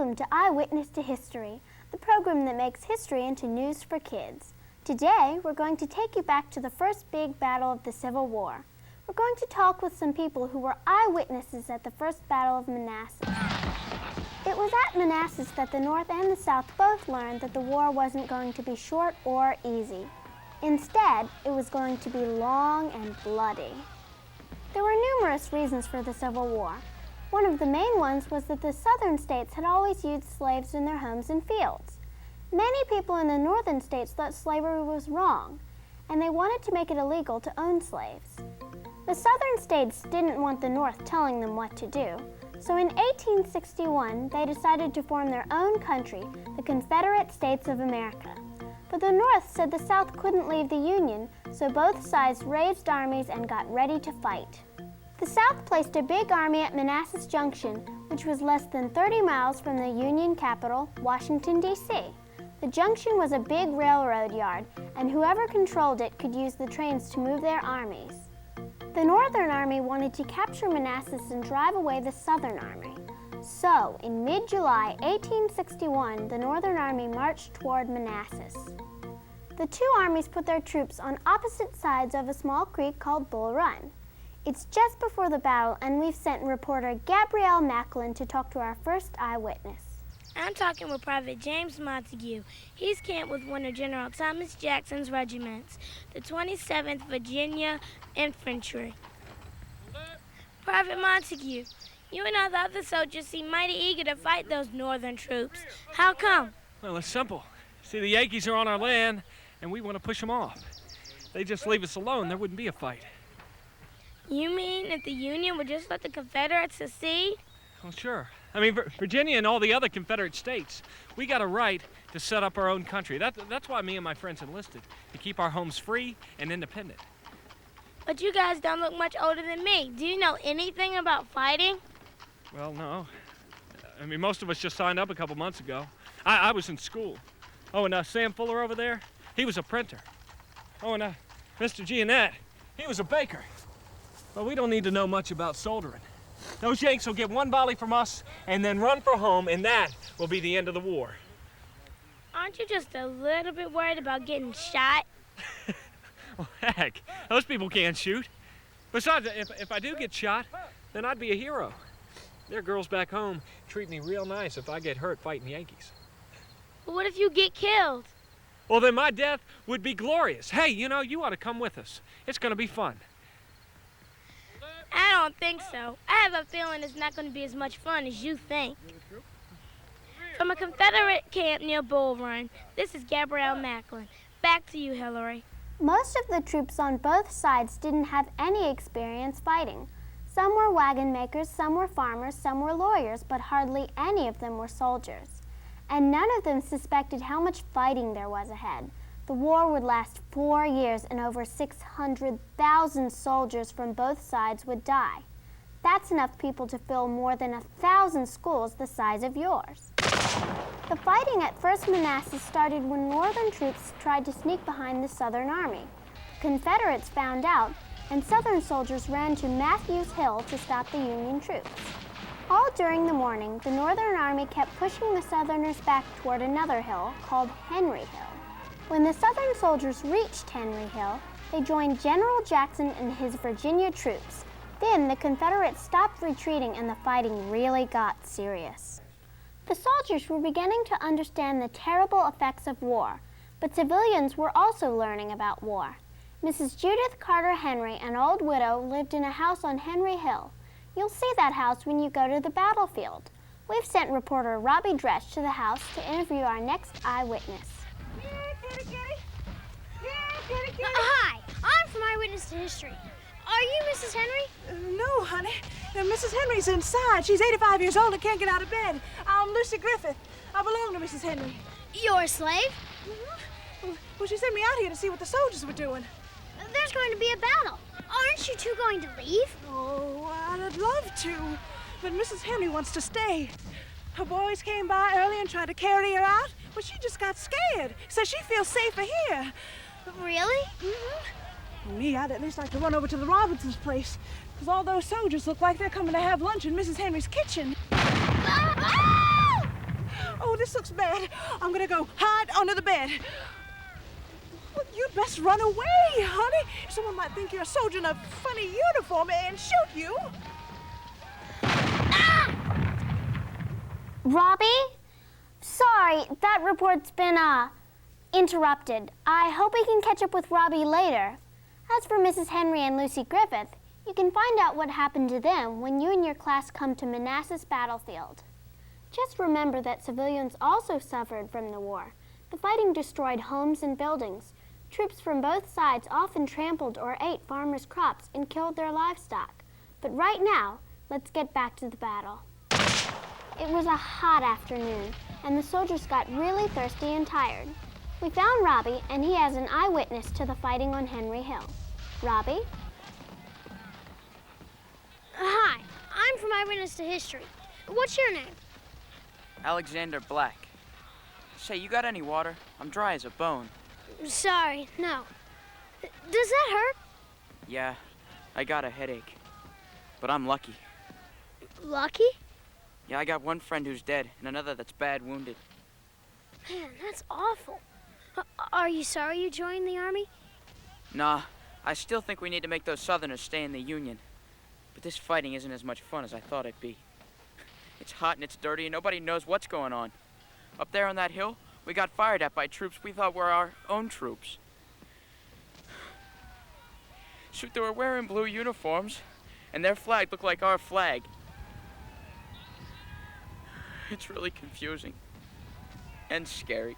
Welcome to Eyewitness to History, the program that makes history into news for kids. Today, we're going to take you back to the first big battle of the Civil War. We're going to talk with some people who were eyewitnesses at the First Battle of Manassas. It was at Manassas that the North and the South both learned that the war wasn't going to be short or easy. Instead, it was going to be long and bloody. There were numerous reasons for the Civil War. One of the main ones was that the southern states had always used slaves in their homes and fields. Many people in the northern states thought slavery was wrong, and they wanted to make it illegal to own slaves. The southern states didn't want the North telling them what to do, so in 1861 they decided to form their own country, the Confederate States of America. But the North said the South couldn't leave the Union, so both sides raised armies and got ready to fight. The South placed a big army at Manassas Junction, which was less than 30 miles from the Union capital, Washington, D.C. The junction was a big railroad yard, and whoever controlled it could use the trains to move their armies. The Northern Army wanted to capture Manassas and drive away the Southern Army. So, in mid-July 1861, the Northern Army marched toward Manassas. The two armies put their troops on opposite sides of a small creek called Bull Run. It's just before the battle, and we've sent reporter Gabrielle Macklin to talk to our first eyewitness. I'm talking with Private James Montague. He's camped with one of General Thomas Jackson's regiments, the 27th Virginia Infantry. Private Montague, you and all the other soldiers seem mighty eager to fight those northern troops. How come? Well, it's simple. See, the Yankees are on our land, and we want to push them off. If they just leave us alone, there wouldn't be a fight. You mean if the Union would just let the Confederates secede? Oh, sure. I mean, Virginia and all the other Confederate states, we got a right to set up our own country. That's why me and my friends enlisted, to keep our homes free and independent. But you guys don't look much older than me. Do you know anything about fighting? Well, no. I mean, most of us just signed up a couple months ago. I was in school. Oh, and Sam Fuller over there, he was a printer. Oh, and Mr. Giannett, he was a baker. Well, we don't need to know much about soldering. Those Yanks will get one volley from us and then run for home, and that will be the end of the war. Aren't you just a little bit worried about getting shot? Well, heck, those people can't shoot. Besides, if I do get shot, then I'd be a hero. Their girls back home treat me real nice if I get hurt fighting Yankees. But what if you get killed? Well, then my death would be glorious. Hey, you know, you ought to come with us. It's going to be fun. I don't think so. I have a feeling it's not going to be as much fun as you think. From a Confederate camp near Bull Run, this is Gabrielle Macklin. Back to you, Hillary. Most of the troops on both sides didn't have any experience fighting. Some were wagon makers, some were farmers, some were lawyers, but hardly any of them were soldiers. And none of them suspected how much fighting there was ahead. The war would last 4 years, and over 600,000 soldiers from both sides would die. That's enough people to fill more than 1,000 schools the size of yours. The fighting at First Manassas started when Northern troops tried to sneak behind the Southern Army. The Confederates found out, and Southern soldiers ran to Matthews Hill to stop the Union troops. All during the morning, the Northern Army kept pushing the Southerners back toward another hill called Henry Hill. When the Southern soldiers reached Henry Hill, they joined General Jackson and his Virginia troops. Then the Confederates stopped retreating and the fighting really got serious. The soldiers were beginning to understand the terrible effects of war, but civilians were also learning about war. Mrs. Judith Carter Henry, an old widow, lived in a house on Henry Hill. You'll see that house when you go to the battlefield. We've sent reporter Robbie Dretsch to the house to interview our next eyewitness. Hi, I'm from Eyewitness to History. Are you Mrs. Henry? No, honey. Mrs. Henry's inside. She's 85 years old and can't get out of bed. I'm Lucy Griffith. I belong to Mrs. Henry. You're a slave? Mm-hmm. Well, she sent me out here to see what the soldiers were doing. There's going to be a battle. Aren't you two going to leave? Oh, I'd love to, but Mrs. Henry wants to stay. Her boys came by early and tried to carry her out, but she just got scared. Says she feels safer here. Really? Mm-hmm. Me, I'd at least like to run over to the Robinsons' place, because all those soldiers look like they're coming to have lunch in Mrs. Henry's kitchen. Ah! Oh, this looks bad. I'm gonna go hide under the bed. Well, you'd best run away, honey. Someone might think you're a soldier in a funny uniform and shoot you. Ah! Robbie? Sorry, that report's been, interrupted. I hope we can catch up with Robbie later. As for Mrs. Henry and Lucy Griffith, you can find out what happened to them when you and your class come to Manassas battlefield. Just remember that civilians also suffered from the war. The fighting destroyed homes and buildings. Troops from both sides often trampled or ate farmers' crops and killed their livestock. But right now, let's get back to the battle. It was a hot afternoon, and the soldiers got really thirsty and tired. We found Robbie, and he has an eyewitness to the fighting on Henry Hill. Robbie? Hi, I'm from Eyewitness to History. What's your name? Alexander Black. Say, you got any water? I'm dry as a bone. Sorry, no. Does that hurt? Yeah, I got a headache. But I'm lucky. Lucky? Yeah, I got one friend who's dead and another that's bad wounded. Man, that's awful. Are you sorry you joined the army? Nah, I still think we need to make those Southerners stay in the Union. But this fighting isn't as much fun as I thought it'd be. It's hot and it's dirty and nobody knows what's going on. Up there on that hill, we got fired at by troops we thought were our own troops. Shoot, they were wearing blue uniforms, and their flag looked like our flag. It's really confusing and scary.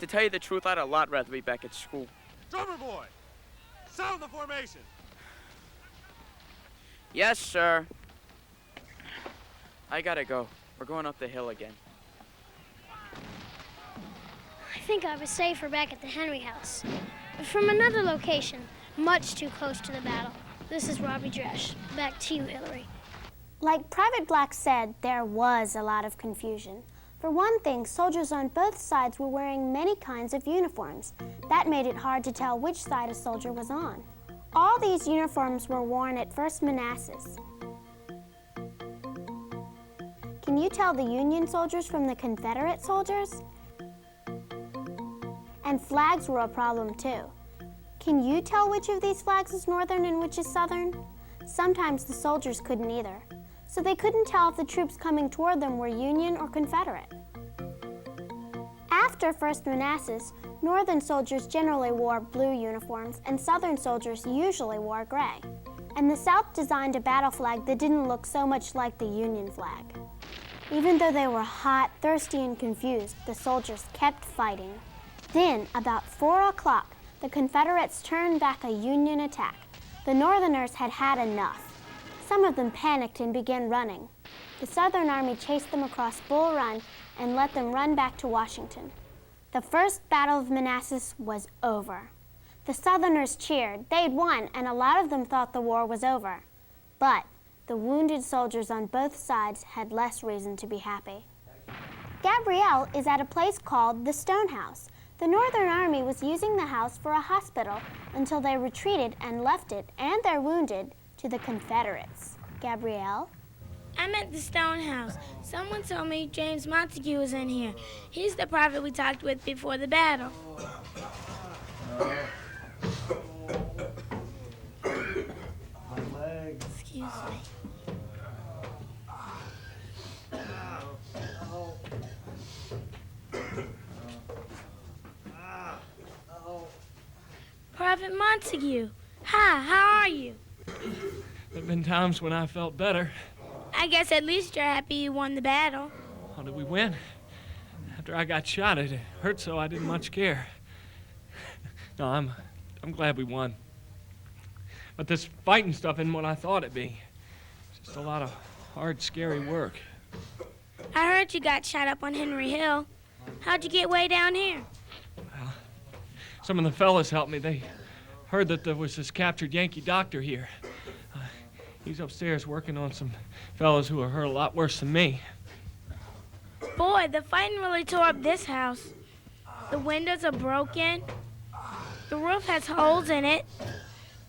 To tell you the truth, I'd a lot rather be back at school. Drummer boy, sound the formation. Yes, sir. I gotta go. We're going up the hill again. I think I was safer back at the Henry house. From another location, much too close to the battle. This is Robbie Dresch. Back to you, Hillary. Like Private Black said, there was a lot of confusion. For one thing, soldiers on both sides were wearing many kinds of uniforms. That made it hard to tell which side a soldier was on. All these uniforms were worn at First Manassas. Can you tell the Union soldiers from the Confederate soldiers? And flags were a problem too. Can you tell which of these flags is Northern and which is Southern? Sometimes the soldiers couldn't either, so they couldn't tell if the troops coming toward them were Union or Confederate. After First Manassas, Northern soldiers generally wore blue uniforms and Southern soldiers usually wore gray. And the South designed a battle flag that didn't look so much like the Union flag. Even though they were hot, thirsty, and confused, the soldiers kept fighting. Then, about 4 o'clock, the Confederates turned back a Union attack. The Northerners had had enough. Some of them panicked and began running. The Southern Army chased them across Bull Run and let them run back to Washington. The First Battle of Manassas was over. The Southerners cheered. They'd won, and a lot of them thought the war was over. But the wounded soldiers on both sides had less reason to be happy. Gabrielle is at a place called the Stone House. The Northern Army was using the house for a hospital until they retreated and left it and their wounded to the Confederates. Gabrielle? I'm at the Stone House. Someone told me James Montague was in here. He's the private we talked with before the battle. Excuse me. Private Montague. Hi, how are you? There've been times when I felt better. I guess at least you're happy you won the battle. How did we win? After I got shot, it hurt so I didn't much care. No, I'm glad we won. But this fighting stuff isn't what I thought it'd be. It's just a lot of hard, scary work. I heard you got shot up on Henry Hill. How'd you get way down here? Well, some of the fellas helped me. They heard that there was this captured Yankee doctor here. He's upstairs working on some fellas who are hurt a lot worse than me. Boy, the fighting really tore up this house. The windows are broken. The roof has holes in it.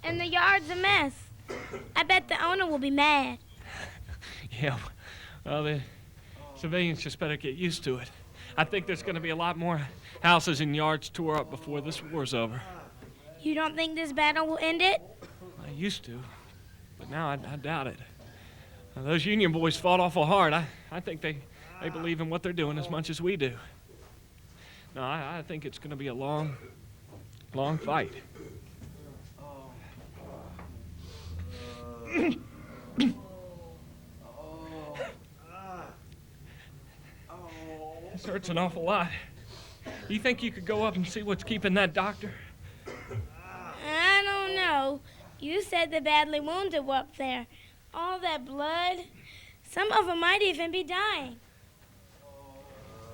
And the yard's a mess. I bet the owner will be mad. Yeah, well, Civilians just better get used to it. I think there's going to be a lot more houses and yards tore up before this war's over. You don't think this battle will end it? I used to, but now I doubt it. Those Union boys fought awful hard. I think they believe in what they're doing as much as we do. No, I think it's going to be a long, long fight. This hurts an awful lot. You think you could go up and see what's keeping that doctor? I don't know. You said the badly wounded were up there. All that blood. Some of them might even be dying.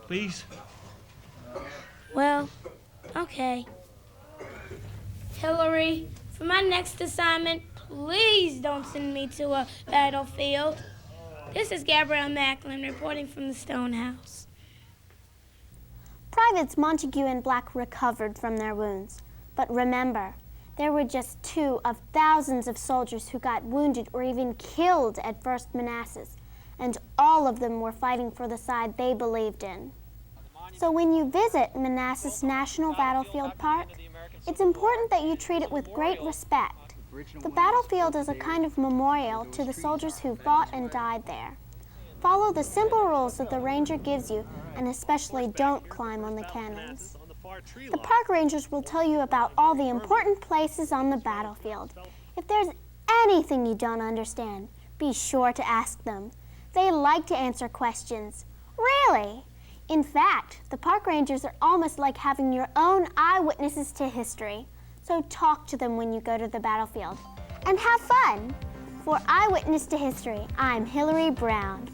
Please? Well, okay. Hillary, for my next assignment, please don't send me to a battlefield. This is Gabrielle Macklin reporting from the Stone House. Privates Montague and Black recovered from their wounds. But remember, there were just 2 of thousands of soldiers who got wounded or even killed at First Manassas, and all of them were fighting for the side they believed in. So when you visit Manassas National Battlefield Park, it's important that you treat it with great respect. The battlefield is a kind of memorial to the soldiers who fought and died there. Follow the simple rules that the ranger gives you, and especially don't climb on the cannons. The park rangers will tell you about all the important places on the battlefield. If there's anything you don't understand, be sure to ask them. They like to answer questions. Really? In fact, the park rangers are almost like having your own eyewitnesses to history. So talk to them when you go to the battlefield. And have fun! For Eyewitness to History, I'm Hillary Brown.